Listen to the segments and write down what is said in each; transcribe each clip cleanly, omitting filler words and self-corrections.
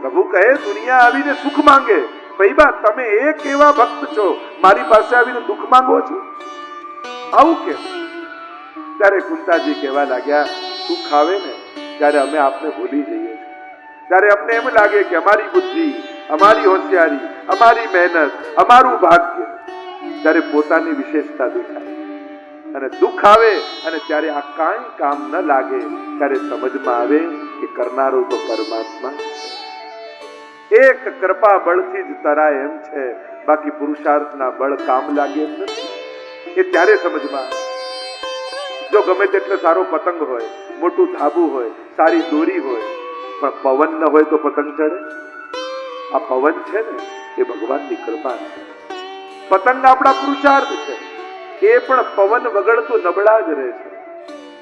પ્રભુ કહે દુનિયા આવીને સુખ માંગે, ભઈબા તમે એક એવા ભક્ત છો મારી પાસે આવીને દુઃખ માંગો છો, આવું કેમ? ત્યારે કુંતાજી કહેવા લાગ્યા, સુખ આવે ને ત્યારે અમે આપને ભૂલી જઈએ છીએ, ત્યારે અમને એમ લાગે કે અમારી બુદ્ધિ, અમારી હોશિયારી, અમારી મહેનત, અમારું ભાગ્ય, ત્યારે પોતાની વિશેષતા દેખાય, અને દુઃખ આવે અને ત્યારે આ કાંઈ કામ ન લાગે, ત્યારે સમજમાં આવે કે કરનારો તો પરમાત્મા, એક કૃપા બળથી જ તરાય એમ છે, બાકી પુરુષાર્થના બળ કામ લાગે એમ નથી. એ ત્યારે સમજમાં આવે. જો ગમે તેટલો સારો પતંગ હોય, મોટું ધાબુ હોય, સારી દોરી હોય, પણ પવન ન હોય તો પતંગ ચડે? આ પવન છે ને એ ભગવાનની કૃપા છે. પતંગ આપણા પુરુષાર્થ છે, એ પણ પવન વગર તો નબળા જ રહે છે.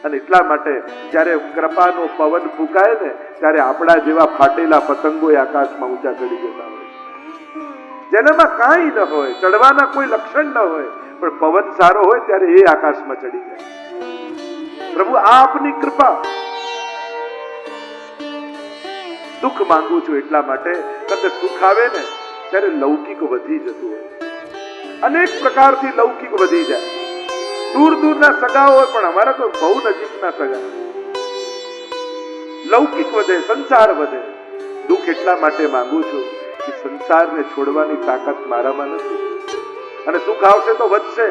અને એટલા માટે જ્યારે કૃપાનો પવન ફૂંકાય ને ત્યારે આપણા જેવા ફાટેલા પતંગો આકાશમાં ઊંચા ચડી જતા હોય છે. જેનામાં કાંઈ ન હોય, ચડવાના કોઈ લક્ષણ ન હોય, પણ પવન સારો હોય ત્યારે એ આકાશમાં ચડી જાય. પ્રભુ આ આપની કૃપા. દુઃખ માંગુ છું એટલા માટે કે સુખ આવે ને ત્યારે લૌકિક વધી જતું હોય, અનેક પ્રકારથી લૌકિક વધી જાય. દૂર દૂરના સગા હોય પણ અમારા તો બહુ નજીકના સગા. લૌકિક વધે, સંસાર વધે. દુઃખ એટલા માટે માંગુ છું કે સંસારને છોડવાની તાકાત મારામાં નથી, અને સુખ આવશે તો વધશે.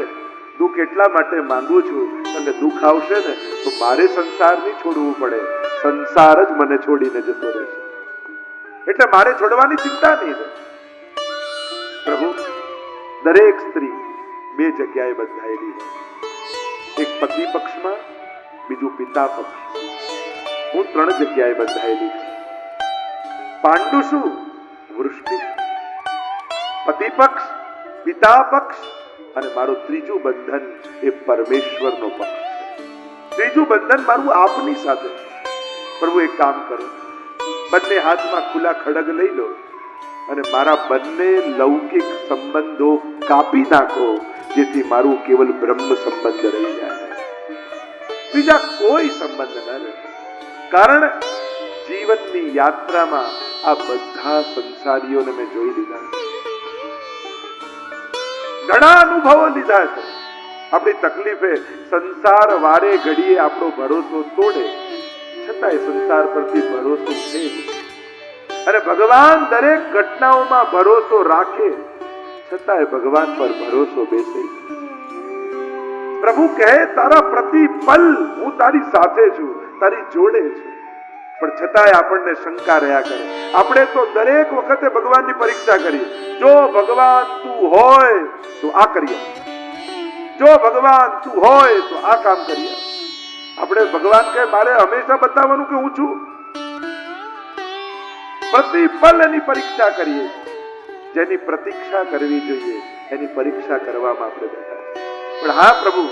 દુઃખ એટલા માટે માંગુ છું અને દુઃખ આવશે ને તો મારે સંસાર નહીં છોડવું પડે, સંસાર જ મને છોડીને જતો રહેશે. એટલે મારે છોડવાની ચિંતા નહીં રહે. પ્રભુ, દરેક સ્ત્રી બે જગ્યાએ બંધાયેલી હોય, એક પતિ પક્ષમાં, બીજું પિતા પક્ષમાં. હું 3 જગ્યાએ બંધાયેલી છું. પાંડુ શું, વૃષ્ટિ શું. પતિ પક્ષ, પિતા પક્ષ, અને મારું ત્રીજું બંધન એ પરમેશ્વરનો પક્ષ છે. ત્રીજું બંધન મારું આપની સાથે. પ્રભુ એક કામ કરો, બંને હાથમાં ખુલ્લા ખડગ લઈ લો અને મારા બંને લૌકિક સંબંધો કાપી નાખો, જેથી મારું કેવલ બ્રહ્મ સંબંધ રહી જાય, બીજા કોઈ સંબંધ ન રહે. કારણ જીવનની યાત્રામાં આ બધા સંસારીઓને મેં જોઈ લીધા છે, ઘણા અનુભવો લીધા છે. આપણી તકલીફે સંસાર વારે ઘડીએ આપણો ભરોસો તોડે, છતાંય સંસાર પરથી ભરોસો છે, અને ભગવાન દરેક ઘટનાઓમાં ભરોસો રાખે, છતાંય ભગવાન પર ભરોસો બેસે. પ્રભુ કહે તારા પ્રતિપલ હું તારી સાથે છું, તારી જોડે છું, પણ છતાંય આપણને શંકા રહ્યા કરે. આપણે તો દરેક વખતે ભગવાનની પરીક્ષા કરીએ. જો ભગવાન તું હોય તો આ કરીએ, જો ભગવાન તું હોય તો આ કામ કરીએ. આપણે ભગવાન કહે મારે હંમેશા બતાવવાનું કે હું છું? પ્રતિપલ એની પરીક્ષા કરીએ. જેની પ્રતીક્ષા કરવી જોઈએ એની પરીક્ષા કરવામાં આપણે બેઠા. પણ હા પ્રભુ,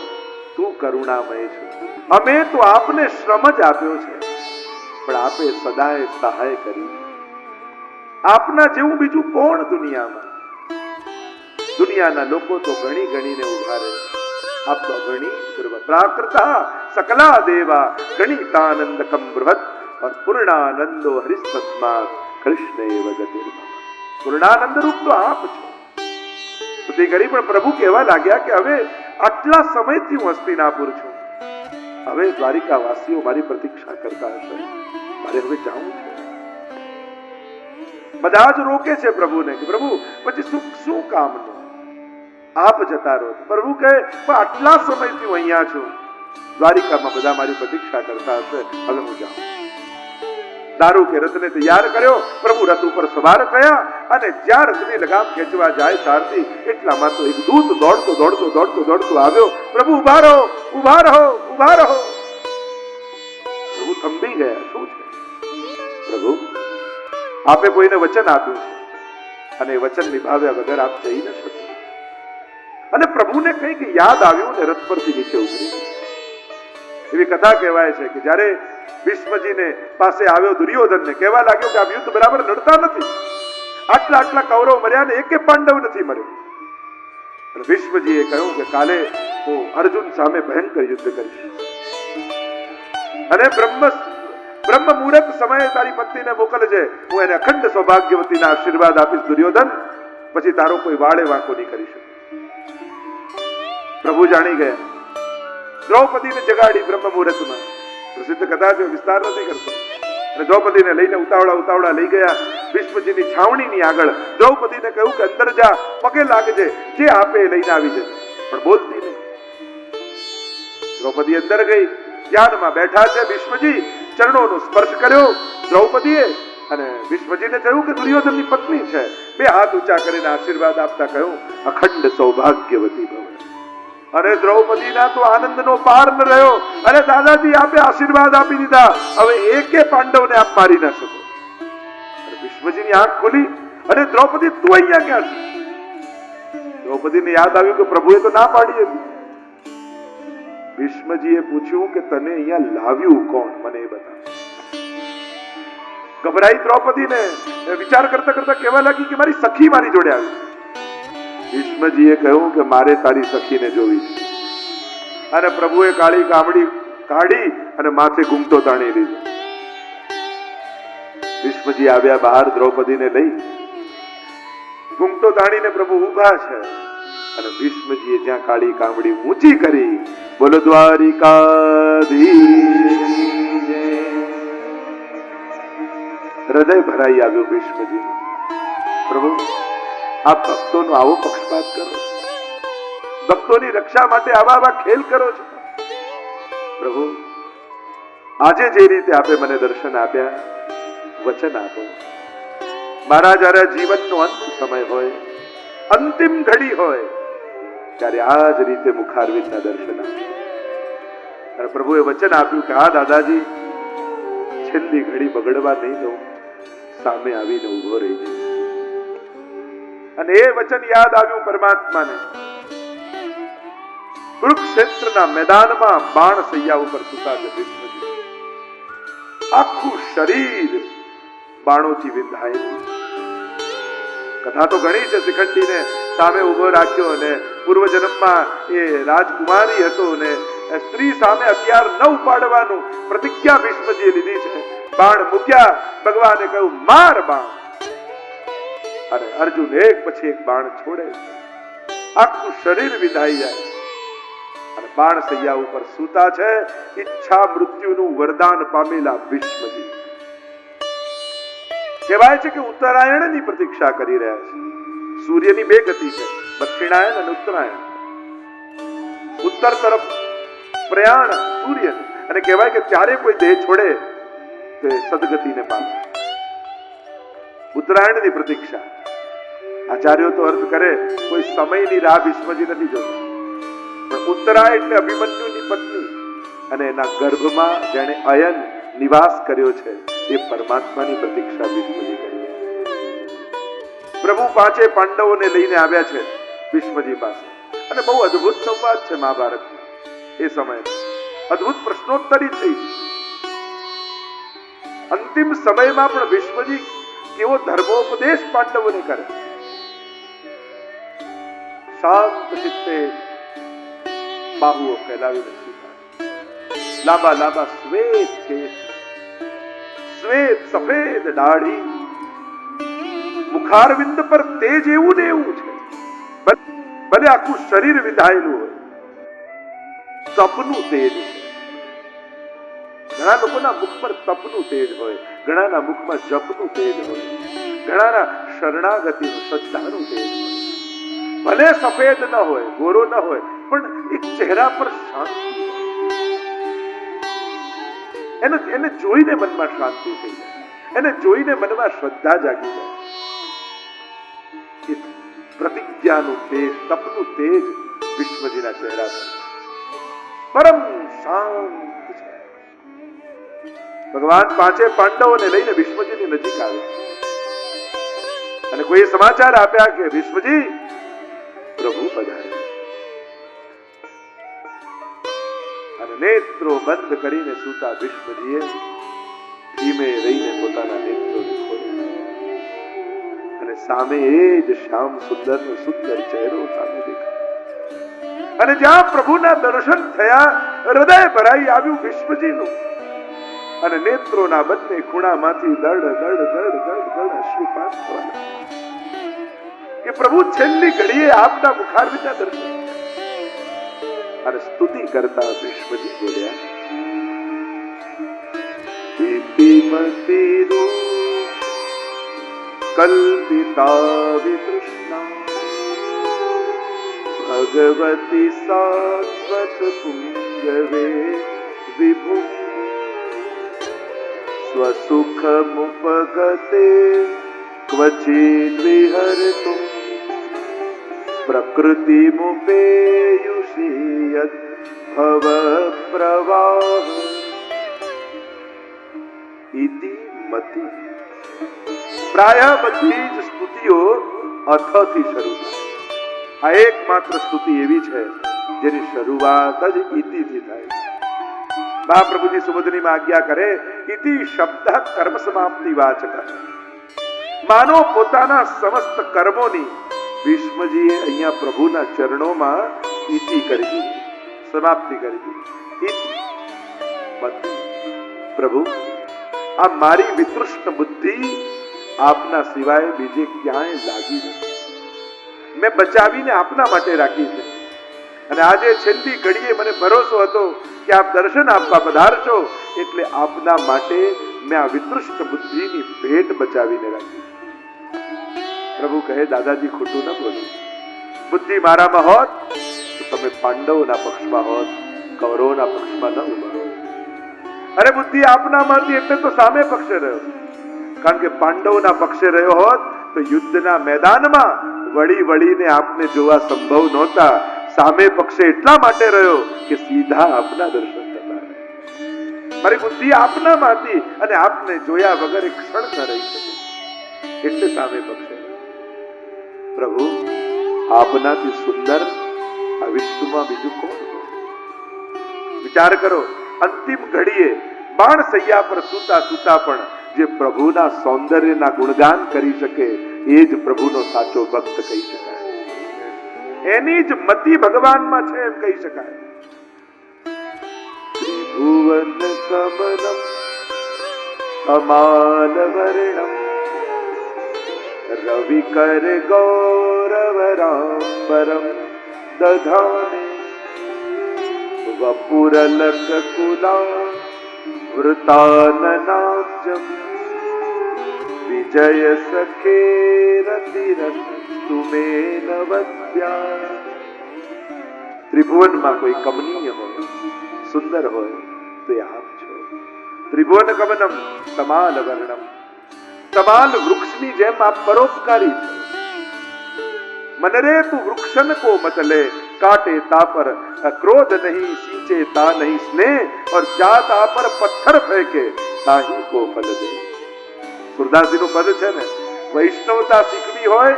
તું કરુણામય છો. અમે તો આપને શ્રમ જ આપ્યો છે, પણ આપે સદાય સહાય કરી. આપના જેવું બીજું કોણ દુનિયામાં? દુનિયાના લોકો તો ગણી ગણીને ઉભા રહે, આપ તો ગણી પ્રાકૃતા સકલા દેવા ગણિતાનંદકમ બૃહદ और પૂર્ણાનંદો હરિસ્તસ્માત કૃષ્ણેવ ગતિર્મમ. પૂર્ણાનંદ રૂપ તો આપ છો. તો તે ઘડી પણ પ્રભુ કહેવા લાગ્યા કે હવે આટલા સમયથી હું હસ્તિનાપુર છું, હવે દ્વારિકા વાસીઓ મારી પ્રતીક્ષા કરતા હશે, મારે હવે જાવું છે. બધા જ રોકે છે પ્રભુને કે પ્રભુ પછી શું કામનું, આપ જતા રહો. પ્રભુ કહે આટલા સમયથી હું અહીંયા છું, દ્વારિકામાં બધા મારી પ્રતીક્ષા કરતા હશે, હવે હું જાઉં. દારૂ કે રથને તૈયાર કર્યો. પ્રભુ રથ ઉપર સવાર થયા અને જ્યાં રથની લગામ ખેંચવા જાય સારથી, એટલામાં તો એક દૂત દોડતો દોડતો દોડતો દોડતો આવ્યો. પ્રભુ ઉભા રહો, ઉભા રહો, ઉભા રહો. પ્રભુ થંભી ગયા. શું છે પ્રભુ? આપે કોઈને વચન આપ્યું છે અને વચન નિભાવ્યા વગર આપ જઈ ન શકો. અને પ્રભુને કંઈક યાદ આવ્યું ને રથ પરથી નીચે ઉતરી. એવી કથા કહેવાય છે કે જ્યારે ભીષ્મજીને પાસે આવ્યો દુર્યોધન ને કહેવા લાગ્યો કે આ યુદ્ધ બરાબર લડતા નથી, આટલા કૌરવ મર્યા ને એકે પાંડવ નથી મર્યો. ભીષ્મજીએ કહ્યું કે કાલે હું અર્જુન સામે ભયંકર યુદ્ધ કરીશ, અને બ્રહ્મ મુહૂર્ત સમયે તારી પત્નીને મોકલજે, હું એને અખંડ સૌભાગ્યવતીના આશીર્વાદ આપીશ દુર્યોધન, પછી તારો કોઈ વાળે વાંકો નહીં કરી શકે. પ્રભુ જાણી ગયા. દ્રૌપદીને જગાડી બ્રહ્મ મુહૂર્તમાં. પ્રસિદ્ધ કથા છે, વિસ્તાર નથી કરતો. અને દ્રૌપદીને લઈને ઉતાવળા લઈ ગયા ભીષ્મજીની છાવણીની આગળ. દ્રૌપદીને કહ્યું કે અંદર જા, પગે લાગજે, જે આપે એ લઈને આવી જશે, પણ બોલતી નહીં. દ્રૌપદી અંદર ગઈ. ધ્યાનમાં બેઠા છે ભીષ્મજી. ચરણોનો સ્પર્શ કર્યો દ્રૌપદીએ અને ભીષ્મજીને કહ્યું કે દુર્યોધનની પત્ની છે. બે હાથ ઊંચા કરીને આશીર્વાદ આપતા કહ્યું, અખંડ સૌભાગ્યવતી ભવ. અરે દ્રૌપદીના તો આનંદનો પાર ન રહ્યો. અરે દાદાજી આપે આશીર્વાદ આપી દીધા, હવે એકે પાંડવને આપ મારી ના શકો. અને ભીષ્મજીની આંખ ખોલી. અરે દ્રૌપદી તું અહીંયા ક્યાં છે? દ્રૌપદીને યાદ આવ્યું કે પ્રભુએ તો ના પાડી હતી. ભીષ્મજીએ પૂછ્યું કે તને અહીંયા લાવ્યું કોણ, મને એ બતા. ગભરાઈ દ્રૌપદીને વિચાર કરતા કરતા કહેવા લાગી કે મારી સખી મારી જોડે આવી. ભીષ્મજીએ કહ્યું કે મારે તારી સખીને જોવી છે. અને પ્રભુએ કાળી કામડી કાઢી અને માથે ઘૂંઘટો તાણી લીધો. ભીષ્મજી આવ્યા બહાર દ્રૌપદીને લઈ. ઘૂંઘટો તાણીને પ્રભુ ઊભા છે. અને ભીષ્મજીએ જ્યાં કાળી કામડી ઊંચી કરી, બોલો દ્વારિકાધીશ, હૃદય ભરાઈ આવ્યું ભીષ્મજી. પ્રભુ આપ ભક્તોનો આવો પક્ષપાત કરો, ભક્તોની રક્ષા માટે આવા ખેલ કરો છો. પ્રભુ આજે જે રીતે આપે મને દર્શન આપ્યા, વચન આપો, મારા જયારે જીવનનો અંત સમય હોય, અંતિમ ઘડી હોય, ત્યારે આ જ રીતે મુખારવિંદના દર્શન આપો. અને પ્રભુએ વચન આપ્યું કે હા દાદાજી, છેલ્લી ઘડી બગડવા નહીં દઉં, સામે આવીને ઉભો રહી જાય. અને એ વચન યાદ આવ્યું પરમાત્માને. કુરુક્ષેત્રના મેદાનમાં બાણ સૈયા ઉપર સૂતા છે ભીષ્મજી. આખું શરીર બાણોથી વિંધાયેલું. કથા તો ઘણી છે. શિખંડીને સામે ઉભો રાખ્યો અને પૂર્વ જન્મમાં એ રાજકુમારી હતો અને સ્ત્રી સામે હથિયાર ન ઉપાડવાનું પ્રતિજ્ઞા ભીષ્મજીએ લીધી છે. બાણ મૂક્યા, ભગવાને કહ્યું માર બાણ. અને અર્જુન એક પછી એક બાણ છોડે, આખું શરીર વિંધાઈ જાય. અને બાણ સૈયા ઉપર સૂતા છે ઈચ્છા મૃત્યુનું વરદાન પામેલા ભીષ્મજી. કહેવાય છે કે ઉત્તરાયણની પ્રતીક્ષા કરી રહ્યા છે. સૂર્યની બે ગતિ છે, દક્ષિણાયન અને ઉત્તરાયણ. ઉત્તર તરફ પ્રયાણ સૂર્ય, અને કહેવાય કે ત્યારે કોઈ દેહ છોડે તો સદગતિને પામે. ઉત્તરાયણની પ્રતીક્ષા. આચાર્યો તો અર્થ કરે કોઈ સમયની રાહ ભીષ્મજી નથી જોતા, પણ ઉત્તરાય એટલે અભિમન્યુની પત્ની અને એના ગર્ભમાં જેણે અયન નિવાસ કર્યો છે એ પરમાત્માની પ્રતીક્ષા ભીષ્મજી કરી. પ્રભુ પાંચે પાંડવોને લઈને આવ્યા છે ભીષ્મજી પાસે. અને બહુ અદ્ભુત સંવાદ છે મહાભારતમાં. એ સમયે અદ્ભુત પ્રશ્નોત્તરી થઈ. અંતિમ સમયમાં પણ ભીષ્મજી કેવો ધર્મોપદેશ પાંડવોને કરે. શાંત ચિત્તે બાહુઓ ફેલાવીને સૂતા. લાંબા લાંબા શ્વેત કેશ, શ્વેત સફેદ દાઢી, મુખારવિંદ પર તેજ એવું ને એવું છે. ભલે આખું શરીર વિંધાયેલું હોય, તપનું તેજ છે. ઘણા લોકોના મુખ પર તપનું તેજ હોય, ઘણાના મુખમાં જપનું તેજ હોય, ઘણાના શરણાગતિનું શ્રદ્ધાનું તેજ હોય. ભલે સફેદ ન હોય, ગોરો ન હોય, પણ એક ચહેરા પર શાંતિ. એને જોઈને મનમાં શાંતિ થઈ જાય, એને જોઈને મનમાં શ્રદ્ધા જાગી જાય. પ્રતિજ્ઞાનું તેજ, તપનું તેજ ભીષ્મજીના ચહેરા પર પરમ શાંત છે. ભગવાન પાંચે પાંડવોને લઈને ભીષ્મજીની નજીક આવ્યા અને કોઈ સમાચાર આપ્યા કે ભીષ્મજી પ્રભુ પધારે. અને નેત્રો બંધ કરીને સૂતા ભીષ્મજીએ ધીમે રહીને પોતાના નેત્રોને ખોલ્યા અને સામે એ જ શ્યામ સુંદરનો સુંદર ચહેરો સામે દેખાયો. અને જ્યાં પ્રભુના દર્શન થયા, હૃદય ભરાઈ આવ્યું ભીષ્મજીનું. અને નેત્રોના બંને ખૂણામાંથી દડ દડ દડ દડ દડ અશ્રુપાત થવા લાગ્યા કે પ્રભુ છેલ્લી ઘડીએ આપના મુખારવિંદના દર્શન અને સ્તુતિ કરતા ભીષ્મજી બોલ્યા, ઇતિમતિરૂ કલ્પિતા વિતૃષ્ણા ભગવતી સાત્વત પુંગવે વિભુ સ્વસુખમુપગતે ક્વચિદ વિહરતુમ પ્રકૃતિમુપેયુષી યદ ભવ પ્રવાહ ઇતિ મતિ. પ્રાય બધી જ સ્તુતિઓ અથથી શરૂ થાય. આ એકમાત્ર સ્તુતિ એવી છે જેની શરૂઆત જ ઇતિથી થાય. મહાપ્રભુજી સુબોધનીમાં આજ્ઞા કરે, ઇતિ શબ્દ કર્મ સમાપ્તિ વાચક. માનો પોતાના સમસ્ત કર્મોની ભીષ્મજીએ અહીંયા પ્રભુના ચરણોમાં ઇતિ કરી દીધી, સમાપ્તિ કરી દીધી. પ્રભુ, આ મારી વિતૃષ્ણ બુદ્ધિ આપના સિવાય બીજે ક્યાંય લાગી નથી. મેં બચાવીને આપના માટે રાખી છે અને આજે છેલ્લી ઘડીએ મને ભરોસો હતો કે આપ દર્શન આપવા પધારશો, એટલે આપના માટે મેં આ વિતૃષ્ણ બુદ્ધિની ભેટ બચાવીને રાખી. પ્રભુ કહે, દાદાજી ખોટું ન બોલો. બુદ્ધિ મારામાં હોત તો તમે પાંડવોના પક્ષમાં હોત, કૌરવોના પક્ષમાં ન ઉભા હોત. અરે બુદ્ધિ આપનામાંથી એટલે તો સામે પક્ષે રહ્યો, કારણ કે પાંડવોના પક્ષે રહ્યો હોત તો યુદ્ધના મેદાનમાં વળી વળીને આપને જોવા સંભવ નહોતા. સામે પક્ષે એટલા માટે રહ્યો કે સીધા આપના દર્શન થતા. મારી બુદ્ધિ આપનામાંથી અને આપને જોયા વગર એક ક્ષણ ન રહી શકે, એટલે સામે પક્ષે. પ્રભુ, આપનાથી સુંદર આ વિશ્વમાં બીજું કોણ? વિચાર કરો, અંતિમ ઘડીએ બાણ સૈયા પર સૂતા સૂતા પણ જે પ્રભુના સૌંદર્યના ગુણગાન કરી શકે એ જ પ્રભુનો સાચો ભક્ત કહી શકાય. એની જ મતિ ભગવાનમાં છે એમ કહી શકાય. ત્રિભુવન કમલમ અમાલ વર્ણમ રવિ કર ગૌરવરાંબરમ દધાને વપુરલક કુલા વૃતાનનાજમ વિજય સખે રતિરસ તુમે નવદ્યા. ત્રિભુવનમાં કોઈ કમનીય હોય, સુંદર હોય તો એ આપ છો. ત્રિભુવન કમનમ તમાલ વર્ણમ. તમાલ વૃક્ષની જેમ આપ પરોપકારી છો. मनरे तू वृक्षन को मत ले, काटे ता पर क्रोध नहीं, सींचे ता नहीं स्नेह, और जाता पर पत्थर फेंके ताही को फल दे. સુરદાસજી નું પદ છે ને, વૈષ્ણવતા શીખવી હોય,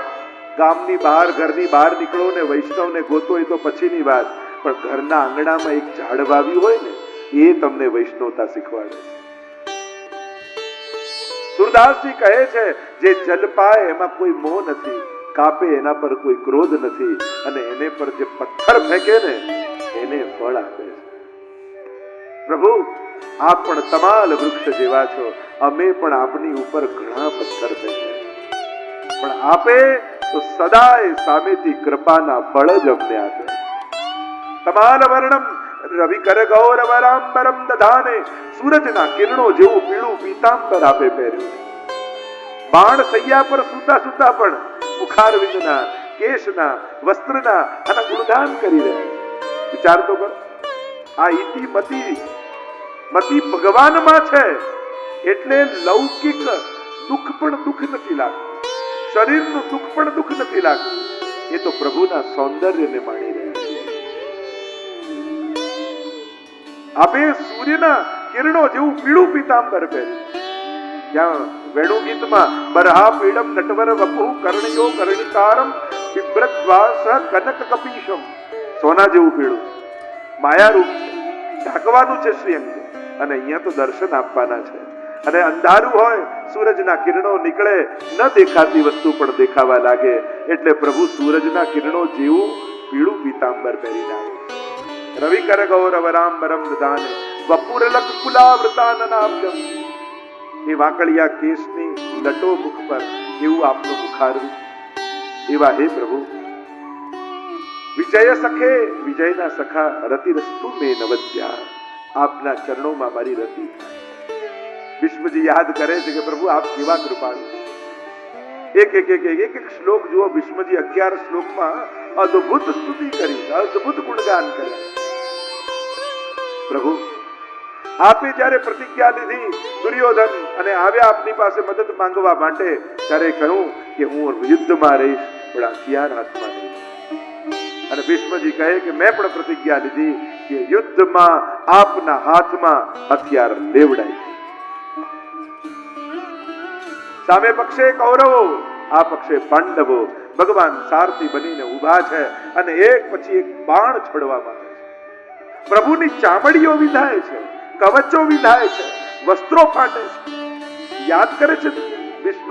ગામની બહાર ઘરની બહાર નીકળો ને વૈષ્ણવને ગોતો એ તો પછીની વાત, પણ ઘરના આંગણામાં એક ઝાડ વાવ્યું હોય ને એ તમને વૈષ્ણવતા શીખવાડે. સુરદાસજી કહે છે, જે જલ પાય એમાં કોઈ મોહ નથી, કાપે એના પર કોઈ ક્રોધ નથી, અને એને પર જે પથ્થર ફેંકે ને એને ફળ આપે છે. પ્રભુ, આપ પણ તમાલ વૃક્ષ જેવા છો. અમે પણ આપની ઉપર ઘણા પથ્થર ફેંક્યા, પણ આપે તો સદાય સામેથી કૃપાના ફળ જ અમને આપે. તમાલ વર્ણમ રવિ કર ગૌરવરાંબરમ દધાને. સૂરજના કિરણો જેવું પીળું પીતાંબર આપે પહેર્યું. બાણ સૈયા પર સૂતા સૂતા પણ મુખારવિંદના, કેશના, વસ્ત્રના આના ગુણગાન કરી રહ્યા. વિચાર તો કર, આ ઇતિ મતિ ભગવાનમાં છે, એટલે લૌકિક દુઃખ પણ દુઃખ નથી લાગતું, શરીરનું દુઃખ પણ દુઃખ નથી લાગતું. એ તો પ્રભુના સૌંદર્યને માણી રહ્યા છે. આપે સૂર્યના કિરણો જેવું પીળું પીતાંબર પહેર્યું. ત્યાં વેણુ ગીતમાં બરહા પીડમ નટવર વપુ કર્ણયો કર્ણિકારમ બિભ્રદ્વાસ કનક કપીશમ. સોના જેવું પીળું, માયારૂપ છે, ઢાંકવાનું છે શ્રીઅંગ, અને અહીંયા તો દર્શન આપવાના છે. અને અંધારું હોય, સૂરજના કિરણો નીકળે, ન દેખાતી વસ્તુ પણ દેખાવા લાગે, એટલે પ્રભુ સૂરજના કિરણો જેવું પીળું પીતાંબર પહેરીને આવે. રવિ કર ગૌરવરાંબરમ દધાને. વપુરલક કુલાવૃતાનનાભ્યમ. એ વાંકડિયા કેસની લટો મુખ પર એવું આપનું મુખારવું. એવા હે પ્રભુ, વિજય સખે વિજયના સખા રતિરસ્તુ મે નવદ્યા. આપના ચરણોમાં મારી રતિ. ભીષ્મજી યાદ કરે છે કે પ્રભુ આપ કેવા કૃપાળુ. એક શ્લોક જુઓ. ભીષ્મજી 11 શ્લોકમાં અદ્ભુત સ્તુતિ કરી, અદ્ભુત ગુણગાન કર્યા. પ્રભુ આપે જ્યારે પ્રતિજ્ઞા લીધી દુર્યોધન અને આવ્યા આપની પાસે મદદ માંગવા માટે, ત્યારે કહ્યું કે હું યુદ્ધમાં રહીશ પણ હથિયાર હાથમાં નહીં. અને ભીષ્મજી કહે કે મેં પણ પ્રતિજ્ઞા લીધી કે યુદ્ધમાં આપના હાથમાં હથિયાર લેવડાય. સામે પક્ષે કૌરવો, આ પક્ષે પાંડવો. ભગવાન સારથી બનીને ઊભા છે અને એક પછી એક બાણ છોડવામાં આવે છે. પ્રભુની ચામડીઓ વિંધાય છે, કવચો વિંધાય છે, વસ્ત્રો ફાટે છે. યાદ કરે છે ભીષ્મ